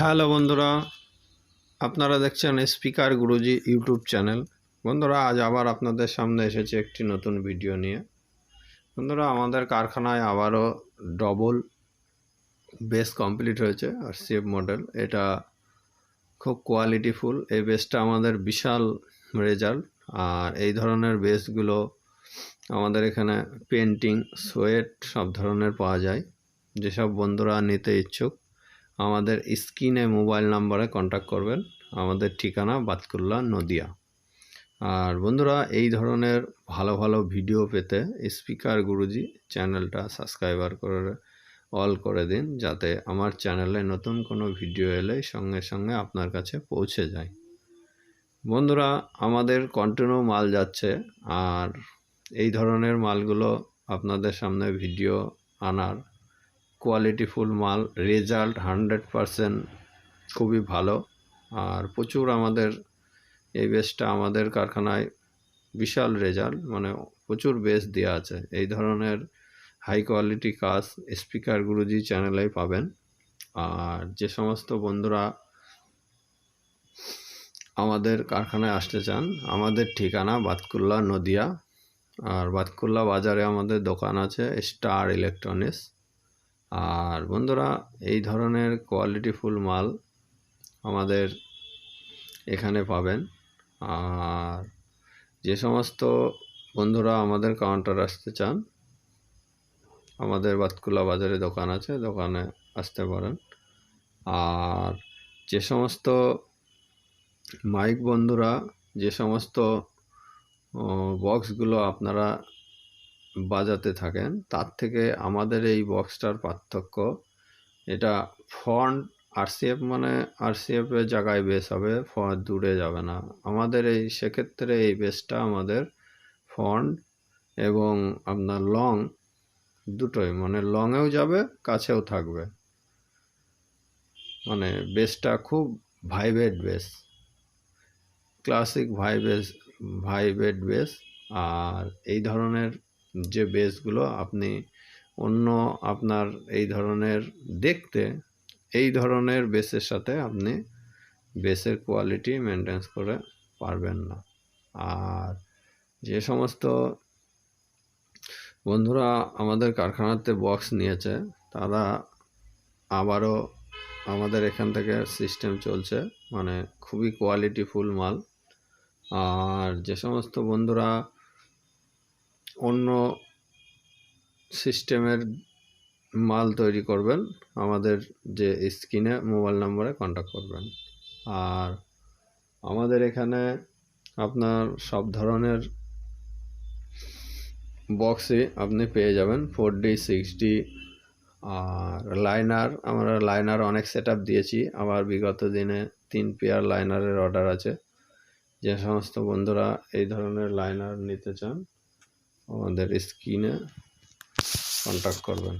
Hello বন্ধুরা, আপনারা দেখছেন স্পিকার গুরুজি ইউটিউব চ্যানেল। বন্ধুরা, আজ আবার আপনাদের সামনে এসেছে একটি নতুন ভিডিও নিয়ে। বন্ধুরা, আমাদের কারখানায় আবারও ডবল বেস কমপ্লিট হয়েছে আরসিএফ মডেল। এটা খুব কোয়ালিটিফুল। এই বেসটা আমাদের বিশাল রেজাল্ট। আর এই ধরনের বেসগুলো আমাদের এখানে পেন্টিং, সোয়েট সব ধরনের পাওয়া যায়। যেসব বন্ধুরা নিতে ইচ্ছুক আমাদের স্ক্রিনে মোবাইল নাম্বারে কন্ট্যাক্ট করবেন। আমাদের ঠিকানা বাতকুল্লা, নদিয়া। আর বন্ধুরা, এই ধরনের ভালো ভালো ভিডিও পেতে স্পিকার গুরুজি চ্যানেলটা সাবস্ক্রাইবার করে অল করে দিন, যাতে আমার চ্যানেলে নতুন কোনো ভিডিও এলে সঙ্গে সঙ্গে আপনার কাছে পৌঁছে যায়। বন্ধুরা, আমাদের কন্টিনিউ মাল যাচ্ছে। আর এই ধরনের মালগুলো আপনাদের সামনে ভিডিও আনার কোয়ালিটিফুল মাল, রেজাল্ট 100% খুবই ভালো। আর প্রচুর আমাদের এই বেসটা আমাদের কারখানায় বিশাল রেজাল্ট, মানে প্রচুর বেস দেওয়া আছে। এই ধরনের হাই কোয়ালিটি কাজ স্পিকার গুরুজি চ্যানেলেই পাবেন। আর যে সমস্ত বন্ধুরা আমাদের কারখানায় আসতে চান, আমাদের ঠিকানা বাতকুল্লা, নদিয়া। আর বাতকুল্লা বাজারে আমাদের দোকান আছে স্টার ইলেকট্রনিক্স। আর বন্ধুরা, এই ধরনের কোয়ালিটিফুল মাল আমাদের এখানে পাবেন। আর যে সমস্ত বন্ধুরা আমাদের কাউন্টার আসতে চান, আমাদের বাতকুল্লা বাজারে দোকান আছে, দোকানে আসতে পারেন। আর যে সমস্ত মাইক বন্ধুরা যে সমস্ত বক্সগুলো আপনারা বাজাতে থাকেন, তার থেকে আমাদের এই বক্সটার পার্থক্য, এটা ফ্রন্ট আরসিএফ, মানে আরসিএফের জায়গায় বেস হবে, দূরে যাবে না আমাদের। এই সেক্ষেত্রে এই বেসটা আমাদের ফ্রন্ট এবং আপনার লং দুটোই, মানে লংয়েও যাবে, কাছেও থাকবে। মানে বেসটা খুব vibrate base, classic vibrate base. আর এই ধরনের যে বেসগুলো আপনি অন্য আপনার এই ধরনের দেখতে, এই ধরনের বেসের সাথে আপনি বেসের কোয়ালিটি মেনটেন করে পারবেন না। আর যে সমস্ত বন্ধুরা আমাদের কারখানাতে বক্স নিয়েছে, তারা আবারও আমাদের এখান থেকে সিস্টেম চলছে, মানে খুবই কোয়ালিটিফুল মাল। আর যে সমস্ত বন্ধুরা অন্য সিস্টেমের মাল তৈরি করবেন, আমাদের যে স্ক্রিনে মোবাইল নম্বরে কন্ট্যাক্ট করবেন। আর আমাদের এখানে আপনার সব ধরনের বক্সই আপনি পেয়ে যাবেন, 4D 6D। আর লাইনার, আমরা লাইনার অনেক সেট দিয়েছি। আবার বিগত দিনে 3 পেয়ার লাইনারের অর্ডার আছে। যে সমস্ত বন্ধুরা এই ধরনের লাইনার নিতে চান, আমাদের স্ক্রিনে কন্ট্যাক্ট করবেন।